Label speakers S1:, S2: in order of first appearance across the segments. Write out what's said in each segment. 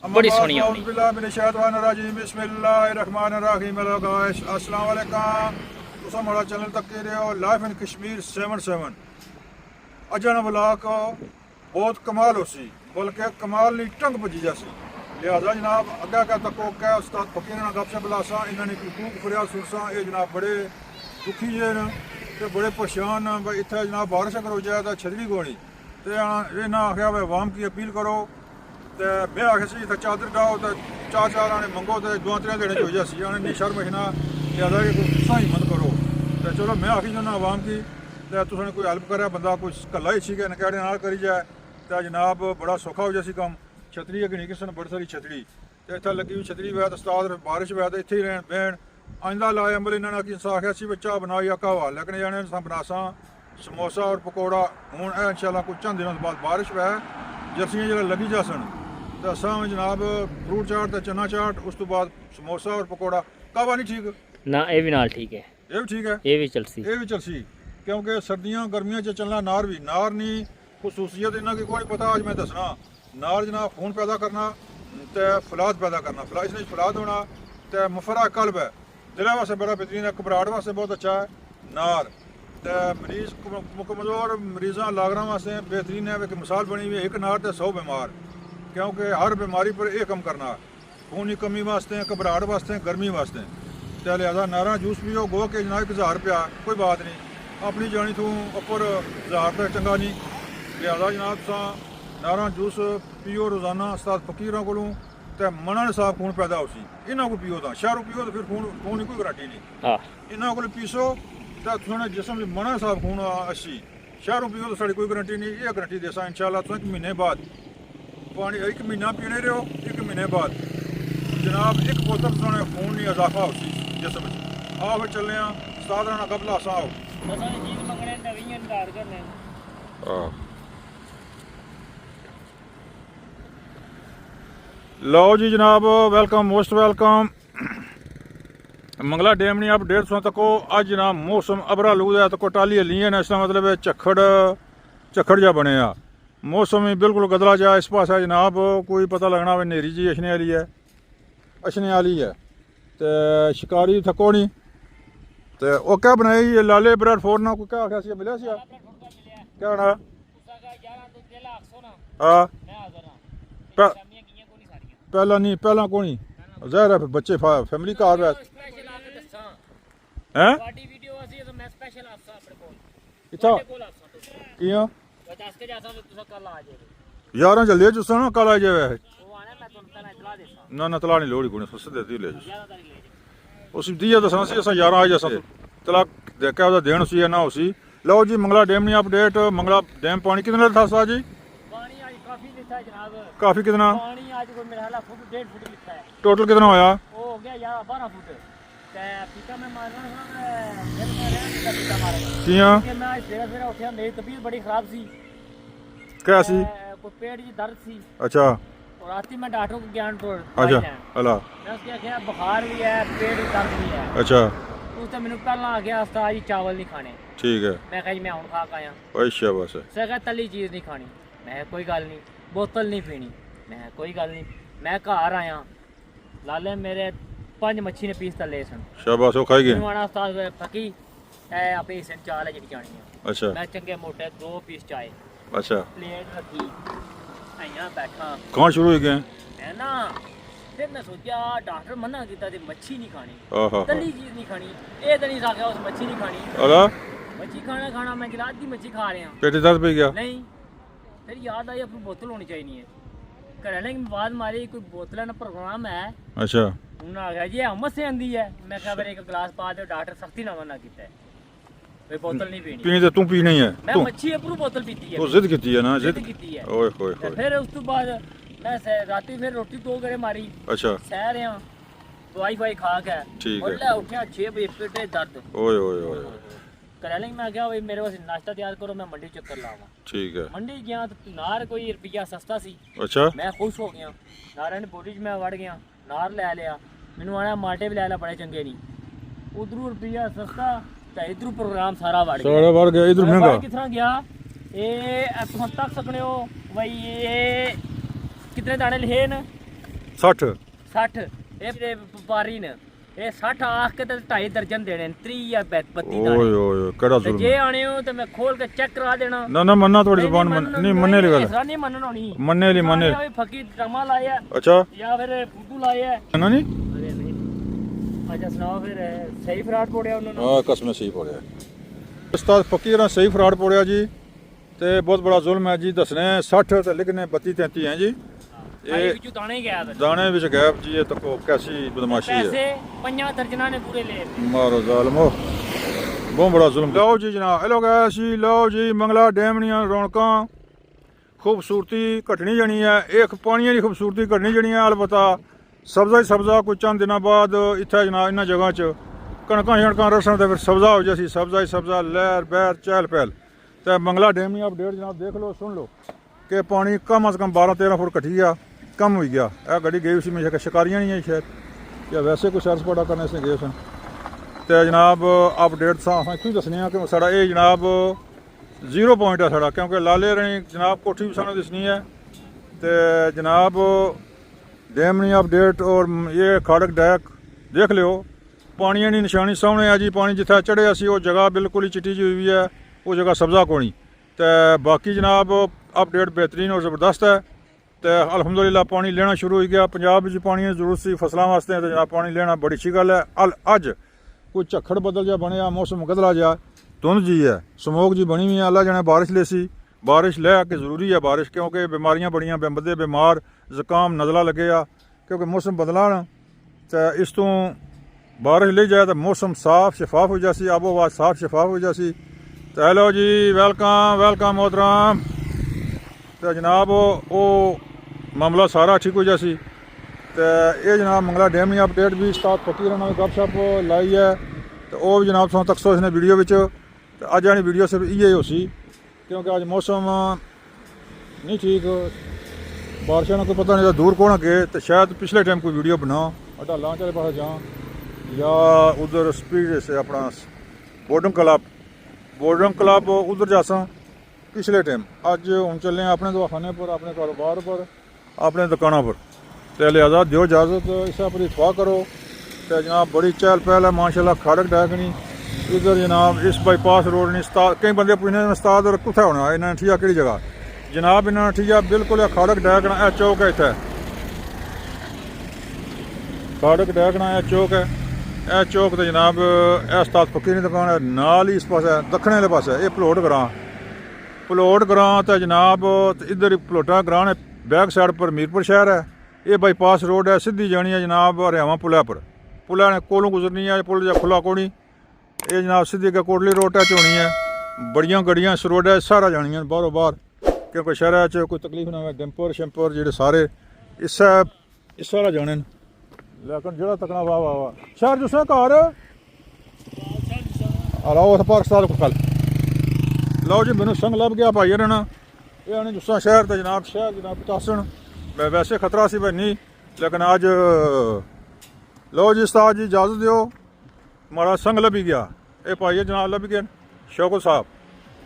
S1: बड़ी सोहनी होनी।
S2: अस्सलाम वालेकुम, तुस हमारा चैनल तक के रहे हो लाइफ इन कश्मीर 77। अजा ब्लॉक बहुत कमाल हो सी, बल्कि कमाल नहीं टंग भजी जैसी। लिहाजा जनाब अग्गा का तको क्या उस्ताद फकीर ना गप से बुलासा इन्होंने कूक फरियाद सुरसा ये जनाब बड़े दुखी जे न ते बड़े परेशान न भाई इतना जनाब बारिश अगर हो जाए तो छतरी गोनी तो ये ना आख्या भाई अवाम की अपील करो तो मैं आखे सी तो चादर डाओ तो चार आने मंगो तो 2-3 दिन हो जासी आने नहीं शर्म महीना लिहाजा कि कोई गुस्सा ही मत करो तो चलो मैं आखी जाना अवाम की तो तुसें कोई हेल्प करे बंदा कोई कला ही सी नकेड़े नाल करी जाए तो जनाब बड़ा सौखा हो जासी कम। छतरी अगर नहीं किसी ने बड़ी सारी छतरी तो इतना लगी हुई छतरी वै तो उस्ताद बारिश वै तो इत्थे ही रहन बहन आइंदा लाए अमल इन्होंने कि आख्या सी बच्चा बनाओ या कहवा लेकिन जाने बनासा समोसा और पकौड़ा हूँ इंशाल्लाह कुछ चंद दिनों बाद बारिश वै जर्सियाँ जो लगी जासन तो असा जनाब फ्रूट चाट तो चना चाट उस तो बाद समोसा और पकौड़ा कहवा नहीं ठीक
S1: ना ये भी नाल ठीक है,
S2: ये भी ठीक है,
S1: ये भी चलसी,
S2: ये भी चलसी क्योंकि सर्दियाँ गर्मियों च चलना नार भी नार नहीं खसूसियत इन्हों की कोई पता अज मैं दसना नार जनाब खून पैदा करना तो फलाद पैदा करना इसलिए फलाद होना तो मुफरा कल्ब है दिल वास्ते बड़ा बेहतरीन है घबराहट वास्ते बहुत अच्छा है नार तो मरीज कमजोर मरीजा लागरा वास्ते बेहतरीन है कि मिसाल बनी हुई है एक नार तो 100 बीमार क्योंकि हर बीमारी पर यह कम करना खून की कमी वास्ते घबराहट वास्ते गर्मी वास्ते तो लिहाजा नारा जूस पियो गो के जनाब 1000 रुपया कोई बात नहीं अपनी जानी तू उपर 1000 रुपया चंगा नहीं लिहाजा जनाब तुसा नारा जूस पियो रोजाना उस्ताद फकीरों को तो मना साफ खून पैदा हो सी इन्हों को पियो तो शहरों पियो तो फिर खून की कोई गारंटी नहीं इन्हों को पीसो तो थोड़ा जिसम मना साफ खून अच्छी शहरों पियो तो साड़ी कोई गारंटी नहीं ये गारंटी देसा इंशाल्लाह तुम 1 महीने बाद पानी 1 महीना पीने रहो 1 महीने बाद जनाब 1 बोतल तुम खून नहीं इजाफा हो सी जिसम आओ फिर चलने उस्ताद राना कबला सा आओ लो जी जनाब welcome most welcome Mangla dam नहीं आप 150 तको अज जनाब मौसम अबरा लूद है तको टाली हली है इसका मतलब है झक्खड़ जा बने आ मौसम ही बिल्कुल गदला जा इस पास जनाब कोई पता लगना वे नेरी जी अछने वाली है तो शिकारी थको नहीं तो वो क्या बनाई लाले ब्रेड फोर ना को क्या आख्या सी मिला सी क्या होना हाँ पहला नहीं पहला को नहीं ज़ाहिर है बच्चे फैमिली कार है हैं इतना किया यार जल्दी जुस्सा ना कल आ जाए ना तला नहीं लोड़ी को सीधे दी ले उस दिया तो सी अस 11 आ जासा तला देखा उसका दिन उसी ना उसी लो जी मंगला डैम नहीं अपडेट मंगला डैम पानी कितने था सा जी काफी कितना टोटल कितना होया
S3: बड़ी खराब सी
S2: क्या सी
S3: पेट की दर्द सी
S2: अच्छा
S3: राती में डॉक्टर को ज्ञान
S2: अच्छा अल्लाह
S3: बुखार भी है पेट की दर्द भी है
S2: अच्छा
S3: उस तो मैंने पहला आ गया उस्ताद जी चावल नहीं खाने
S2: ठीक है
S3: मैं कहा मैं हूं खा के आया
S2: अच्छा बस
S3: सर तली चीज नहीं खानी मैं कोई गल नहीं बोतल नहीं पीनी मैं कोई गल नहीं मैं घर आया लाले मेरे 5 मच्छी ने पीस तले सन
S2: शाबाश हो खाई गए
S3: उस्ताद फकी है आपे इसन चाल है जी जानी है
S2: अच्छा
S3: मैं चंगे मोटे 2 पीस चाय
S2: अच्छा
S3: प्लेट रखी आया बैठा
S2: कौन शुरू हो गए
S3: है ना फिर मैं सोचा डॉक्टर मना किया ते मच्छी नहीं खानी
S2: आहा
S3: तली चीज नहीं खानी ये तो नहीं साखा उस मच्छी नहीं खानी
S2: अला
S3: मच्छी खाना मैं गिलास की मच्छी खा रहे हैं
S2: पेट दर्द पे गया
S3: नहीं फिर याद आई अपनी बोतल होनी चाहिए है घरने की बात मारी कोई बोतल ना प्रोग्राम है
S2: अच्छा
S3: उन्होंने आ गया जी हमत से आंदी है मैं कहा फिर एक गिलास पा दो डॉक्टर सख्ती ना मना किया है कोई बोतल नहीं पीनी
S2: पीनी तो तू पी नहीं है
S3: मैं
S2: तू
S3: मच्छी अपनी बोतल पीती है
S2: तो जिद की है ना जिद
S3: की है
S2: ओए होए होए
S3: फिर उस तो बाद मैं राती फिर रोटी 2 घरे मारी
S2: अच्छा
S3: सह रहे हैं दवाई वाई खा के
S2: ठीक है
S3: बोला उठा 6 बजे पेटे दर्द
S2: ओए ओए ओए
S3: कराने मैं क्या भाई मेरे पास नाश्ता तैयार करो मैं मंडी चक्कर लावा
S2: ठीक है
S3: मंडी गया तो नार कोई रुपया सस्ता सी
S2: अच्छा
S3: मैं खुश हो गया नारायण बोरी में वड़ गया नार ले लिया मैनू आना माटे भी ले ला बड़े चंगे नहीं उधरों रुपया सस्ता तो इधरों प्रोग्राम सारा वड़ गया
S2: सारा वड़ गया इधर महंगा
S3: कितना गया ये तुम तक सकने हो भाई ये कितने दाने लिखे न
S2: 60
S3: 60 ਇਹ ਜਿਹੜੇ ਵਪਾਰੀ ਨੇ ਇਹ 60 ਆਖ ਕੇ ਤੇ 2.5 ਦਰਜਨ ਦੇਣੇ ਨੇ 30 ਜਾਂ 32
S2: ਓਏ
S3: ਦਾਣੇ
S2: ਓਏ ਕਿਹੜਾ
S3: ਤੇ
S2: ਜ਼ੁਲਮ
S3: ਜੇ
S2: ਹੈ।
S3: ਆਣੇ ਹੋ ਤੇ ਮੈਂ ਖੋਲ ਕੇ ਚੈੱਕ ਕਰਾ ਦੇਣਾ
S2: ਨਾ ਨਾ ਮੰਨਾ ਤੁਹਾਡੀ ਜ਼ੁਬਾਨ ਨਹੀਂ ਮੰਨੇ ਵਾਲੀ ਗੱਲ
S3: ਐਸਾ ਨਹੀਂ ਮੰਨਣ ਹੋਣੀ
S2: ਮੰਨੇ ਲਈ ਮੰਨੇ
S3: ਕੋਈ ਫਕੀਰ ਟਮਾ ਲਾਇਆ
S2: ਅੱਛਾ
S3: ਜਾਂ ਫਿਰ ਫੁੱਟੂ ਲਾਇਆ
S2: ਨਾ ਨਹੀਂ
S3: ਅਰੇ ਨਹੀਂ ਅੱਛਾ ਸੁਣਾਓ ਫਿਰ ਸਹੀ ਫਰਾਡ ਪੋੜਿਆ ਉਹਨਾਂ ਨੂੰ
S2: ਹਾਂ ਕਸਮ ਸਹੀ ਪੜਿਆ ਉਸਤਾਦ ਫਕੀਰ ਨਾਲ ਸਹੀ ਫਰਾਡ ਪੜਿਆ ਜੀ ਤੇ ਬਹੁਤ ਬੜਾ ਜ਼ੁਲਮ ਹੈ ਜੀ ਦੱਸਣੇ 60 ਤੇ ਲਿਖਨੇ 32 33 ਹੈ ਜੀ
S3: ਇਹ
S2: ਇਹ
S3: ਵਿੱਚੋਂ ਦਾਣੇ ਗਿਆ ਫਿਰ
S2: ਦਾਣੇ ਵਿੱਚ ਗੈਪ ਜੀ ਇਹ ਤੱਕੋ ਕੈਸੀ ਬਦਮਾਸ਼ੀ ਹੈ
S3: ਪੈਸੇ 5 ਦਰਜਨਾਂ ਨੇ ਪੂਰੇ ਲਏ
S2: ਮਾਰੋ ਜ਼ਾਲਮੋ ਬਹੁਤ ਬੜਾ ਜ਼ੁਲਮ ਲਓ ਜੀ ਜਨਾਬ ਇਹ ਲੋਕ ਆਇਆ ਸੀ ਲਓ ਜੀ ਮੰਗਲਾ ਡੈਮ ਦੀਆਂ ਰੌਣਕਾਂ ਖੂਬਸੂਰਤੀ ਘਟਣੀ ਜਾਣੀ ਹੈ ਇਹ ਪਾਣੀਆਂ ਦੀ ਖੂਬਸੂਰਤੀ ਘਟਣੀ ਜਾਣੀ ਹੈ ਅਲਬਤਾ ਸਬਜ਼ਾ ਹੀ ਸਬਜ਼ਾ ਕੋਈ ਚੰਦ ਦਿਨਾਂ ਬਾਅਦ ਇੱਥੇ ਜਨਾਬ ਇਹਨਾਂ ਜਗ੍ਹਾ 'ਚ ਕਣਕਾਂ ਛਣਕਾਂ ਰਸਣ ਤੇ ਫਿਰ ਸਬਜ਼ਾ ਹੋ ਜਾਸੀ ਸਬਜ਼ਾ ਹੀ ਸਬਜ਼ਾ ਲਹਿਰ ਬਹਿਰ ਚਹਿਲ ਪਹਿਲ ਤੇ ਮੰਗਲਾ ਡੈਮ ਦੀ ਅਪਡੇਟ ਜਨਾਬ ਦੇਖ ਲਓ ਸੁਣ ਲਓ ਕਿ ਪਾਣੀ ਕਮ ਅਜ਼ ਕਮ 12-13 ਫੁੱਟ ਘਟੀ ਗਿਆ ਕਮ ਹੋ ਗਿਆ ਇਹ ਗੱਡੀ ਗਈ ਸੀ ਮੈਂ ਸ਼ਿਕਾਰੀਆਂ ਨਹੀਂ ਹੈ ਸ਼ਾਇਦ ਜਾਂ ਵੈਸੇ ਕੋਈ ਸੈਰ ਸਪਾਟਾ ਕਰਨੇ ਸੇ ਗਏ ਸਨ ਤੇ ਜਨਾਬ ਅਪਡੇਟ ਸਾਂ ਕਿਉਂ ਦੱਸਣੇ ਆ ਕਿ ਸਾਡਾ ਇਹ ਜਨਾਬ 0 ਪੁਆਇੰਟ ਹੈ ਸਾਡਾ ਕਿਉਂਕਿ ਲਾਲੇ ਰਣੀ ਜਨਾਬ ਕੋਠੀ ਵੀ ਸਾਨੂੰ ਦਿਸਣੀ ਹੈ ਤੇ ਜਨਾਬ ਡੈਮ ਦੀ ਅਪਡੇਟ ਔਰ ਇਹ ਖਾੜਕ ਡੈਕ ਦੇਖ ਲਿਓ ਪਾਣੀਆਂ ਦੀ ਨਿਸ਼ਾਨੀ ਸਾਹਮਣੇ ਆ ਜੀ ਪਾਣੀ ਜਿੱਥੇ ਚੜ੍ਹਿਆ ਸੀ ਉਹ ਜਗ੍ਹਾ ਬਿਲਕੁਲ ਹੀ ਚਿੱਟੀ ਜਿਹੀ ਹੋਈ ਹੈ ਉਹ ਜਗ੍ਹਾ ਸਬਜ਼ਾ ਕੋਣੀ ਤੇ ਬਾਕੀ ਜਨਾਬ ਅਪਡੇਟ ਬਿਹਤਰੀਨ ਔਰ ਜ਼ਬਰਦਸਤ ਹੈ ਤੇ ਅਲਹਮਦੁਲਿਲਾ ਪਾਣੀ ਲੈਣਾ ਸ਼ੁਰੂ ਹੋ ਗਿਆ ਪੰਜਾਬ ਵਿੱਚ ਪਾਣੀ ਦੀ ਜ਼ਰੂਰਤ ਸੀ ਫਸਲਾਂ ਵਾਸਤੇ ਤੇ ਜਨਾਬ ਪਾਣੀ ਲੈਣਾ ਬੜੀ ਅੱਛੀ ਗੱਲ ਹੈ ਅੱਜ ਕੋਈ ਝੱਖੜ ਬਦਲ ਜਾ ਬਣਿਆ ਮੌਸਮ ਗਦਲਾ ਜਾ ਧੁੰਦ ਜੀ ਹੈ ਸਮੋਕ ਜੀ ਬਣੀ ਹੋਈ ਹੈ ਅੱਲਾ ਜਾਣੇ ਬਾਰਿਸ਼ ਲੈ ਸੀ ਬਾਰਿਸ਼ ਲੈ ਕੇ ਜ਼ਰੂਰੀ ਹੈ ਬਾਰਿਸ਼ ਕਿਉਂਕਿ ਬਿਮਾਰੀਆਂ ਬੜੀਆਂ ਬੰਦੇ ਬਿਮਾਰ ਜ਼ੁਕਾਮ ਨਜ਼ਲਾ ਲੱਗੇ ਆ ਕਿਉਂਕਿ ਮੌਸਮ ਬਦਲਾ ਨਾ ਤੇ ਇਸ ਤੋਂ ਬਾਰਿਸ਼ ਲੈ ਜਾਏ ਤਾਂ ਮੌਸਮ ਸਾਫ਼ ਸ਼ਫਾਫ ਹੋ ਜਾਸੀ ਆਬੋ ਹਵਾ ਸਾਫ਼ ਸ਼ਫਾਫ ਹੋ ਜਾਸੀ ਤੇ ਹੈਲੋ ਜੀ ਵੈਲਕਮ मोहतरम ਤੇ ਜਨਾਬ ਉਹ ਮਾਮਲਾ ਸਾਰਾ ਠੀਕ ਹੋ ਜਾਸੀ ਤੇ ਇਹ ਜਨਾਬ ਮੰਗਲਾ ਡੈਮ ਦੀ ਅਪਡੇਟ ਵੀ ਉਸਤਾਦ ਫਕੀਰ ਨਾਲ ਗੱਪਸ਼ਪ ਲਾਈ ਹੈ ਤੇ ਉਹ ਵੀ ਜਨਾਬ ਤੁਹਾਨੂੰ ਤੱਕ ਸੋ ਇਸਨੇ ਵੀਡੀਓ ਵਿੱਚ ਤੇ ਅੱਜ ਵਾਲੀ ਵੀਡੀਓ ਸਿਰਫ ਇਹ ਹੋ ਸੀ ਕਿਉਂਕਿ ਅੱਜ ਮੌਸਮ ਨਹੀਂ ਠੀਕ ਬਾਰਿਸ਼ਾਂ ਦਾ ਕੋਈ ਪਤਾ ਨਹੀਂ ਦੂਰ ਕੋਣ ਅੱਗੇ ਤੇ ਸ਼ਾਇਦ ਪਿਛਲੇ ਟਾਈਮ ਕੋਈ ਵੀਡੀਓ ਬਣਾ ਅਟਾ ਲਾਂਚ ਵਾਲੇ ਪਾਸੇ ਜਾ ਜਾਂ ਉਧਰ ਸਪੀਡ से अपना बोर्डिंग क्लब उधर जासा पिछले टाइम अज हम चले अपने दवाखाने पर अपने कारोबार पर अपने दुकानों पर तो लिहाजा दियो इजाज़त इस पर इतफाक करो तो जनाब बड़ी चहल पहल है माशाल्लाह खाड़क डैकनी इधर जनाब इस बाईपास रोड नहीं कई बंदे पूछने उस्ताद और कुत्थे होना इन्हें ठीक कि जगह जनाब इन्हें ठीक बिल्कुल खाड़क डैकना यह चौक है इतने खाड़क डैकना यह चौक है ਇਹ ਚੌਕ ਤੇ ਜਨਾਬ ਇਹ ਉਸਤਾਦ ਫਕੀਰ ਦੀ ਦੁਕਾਨ ਹੈ ਨਾਲ ਹੀ ਇਸ ਪਾਸੇ ਦੱਖਣੇ ਵਾਲੇ ਪਾਸੇ ਇਹ ਪਲੋਟ ਗਰਾਂ ਤੇ ਜਨਾਬ ਇਧਰ ਪਲੋਟਾ ਗਰਾਂ ਹੈ ਬੈਕ ਸਾਈਡ ਪਰ ਮੀਰਪੁਰ ਸ਼ਹਿਰ ਹੈ ਇਹ ਬਾਈਪਾਸ ਰੋਡ ਹੈ ਸਿੱਧੀ ਜਾਣੀ ਹੈ ਜਨਾਬ ਹਰਿਆਣਾ ਪੁਲਾ ਨੇ ਕੋਲੋਂ ਗੁਜ਼ਰਨੀ ਹੈ ਪੁਲ ਜਾਂ ਖੁੱਲਾ ਕੋਣੀ ਇਹ ਜਨਾਬ ਸਿੱਧੀ ਅੱਗੇ ਕੋਟਲੀ ਰੋਡ ਟੱਚ ਹੋਣੀ ਹੈ ਬੜੀਆਂ ਗੱਡੀਆਂ ਇਸ ਰੋਡ ਹੈ ਸਾਰਾ ਜਾਣੀਆਂ ਬਾਹਰੋਂ ਬਾਹਰ ਕਿਉਂਕਿ ਸ਼ਹਿਰਾਂ 'ਚ ਕੋਈ ਤਕਲੀਫ ਨਾ ਹੋਵੇ ਡੈਂਪਰ ਸ਼ੈਂਪਰ ਜਿਹੜੇ ਸਾਰੇ ਇਸ ਸਾਰਾ ਜਾਣੇ ਨੇ लेकिन जो तकना वाह शहर जो घर आओ उस पाकिस्तान को कल लो जी मैनू संग लभ गया भाई ना ये आने जुस्सा शहर तो जनाब पतासन मैं वैसे खतरा सी भाई नहीं लेकिन अज लो जी उस्ताद जी इजाज़त दो माड़ा संग लभी गया ये भाई जनाब लभ गए शौकत साहब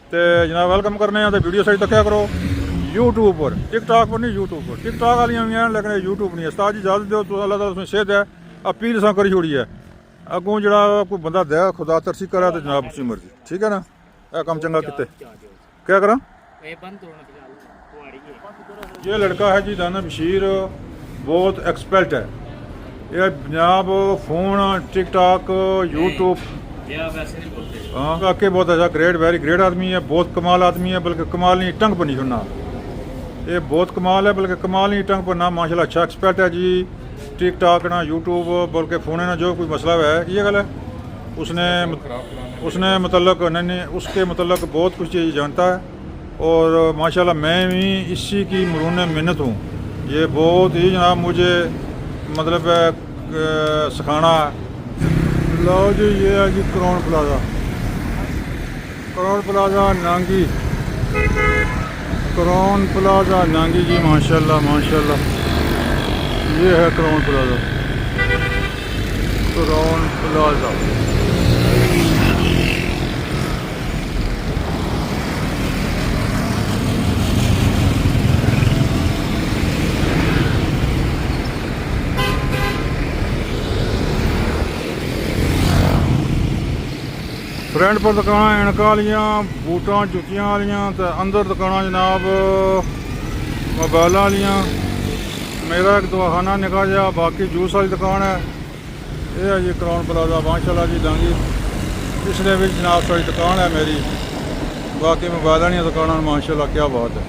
S2: तो जनाब वेलकम करने तो वीडियो सही तक्या करो यूट्यूब पर टिकटॉक पर नहीं यूट्यूब पर टिकटॉक वाली भी हैं लेकिन यूट्यूब नहीं है उस्ताद जी इजाज़त दो तो अल्लाह ताला उसमें सेहत है अपील सा करी छोड़ी है अगों जरा कोई बंदा दे खुदा तरसी करा तो जनाब उसकी मर्जी ठीक है ना यह काम चंगा किते क्या करा ये लड़का है जी दाना बशीर बहुत एक्सपर्ट है ये जनाब फ़ोन टिकटॉक यूट्यूब हाँ काके बहुत अच्छा ग्रेट वेरी ग्रेट आदमी है बहुत कमाल आदमी है बल्कि कमाल नहीं टंग पर नहीं सुनना ये बहुत कमाल है बल्कि कमाल नहीं टंग पर ना माशाल्लाह अच्छा एक्सपर्ट है जी टिक टॉक ना यूट्यूब बल्कि फ़ोन ना जो कोई मसला है ये गल है उसने मतलब नहीं उसके मतलब बहुत कुछ चीज़ जानता है और माशाल्लाह मैं भी इसी की मरून मिन्नत हूँ ये बहुत ही जनाब मुझे मतलब सिखाना लो जी ये है जी क्राउन प्लाजा नांगी क्राउन प्लाजा नांगी जी माशाल्लाह ये है क्राउन प्लाजा ਫਰੈਂਡ ਪਰ ਦੁਕਾਨਾਂ ਐਨਕਾਂ ਵਾਲੀਆਂ, ਬੂਟਾਂ ਜੁੱਤੀਆਂ ਵਾਲੀਆਂ, ਤੇ ਅੰਦਰ ਦੁਕਾਨਾਂ ਜਨਾਬ ਮੋਬਾਈਲਾਂ ਵਾਲੀਆਂ। ਮੇਰਾ ਇੱਕ ਦਵਾਖਾਨਾ ਨਿੱਕਾ ਜਿਹਾ, ਬਾਕੀ ਜੂਸ ਵਾਲੀ ਦੁਕਾਨ ਹੈ। ਇਹ ਹੈ ਜੀ ਕਰਾਉਨ ਪਲਾਜ਼ਾ ਮਾਸ਼ਾਅੱਲਾ ਜੀ ਦਾਂਗੀ। ਪਿਛਲੇ ਵਿੱਚ ਜਨਾਬ ਸਾਡੀ ਦੁਕਾਨ ਹੈ ਮੇਰੀ। ਬਾਕੀ ਮੋਬਾਈਲਾਂ ਦੀਆਂ ਦੁਕਾਨਾਂ ਮਾਸ਼ਾਅੱਲਾ ਕਿਆ ਬਾਤ ਹੈ।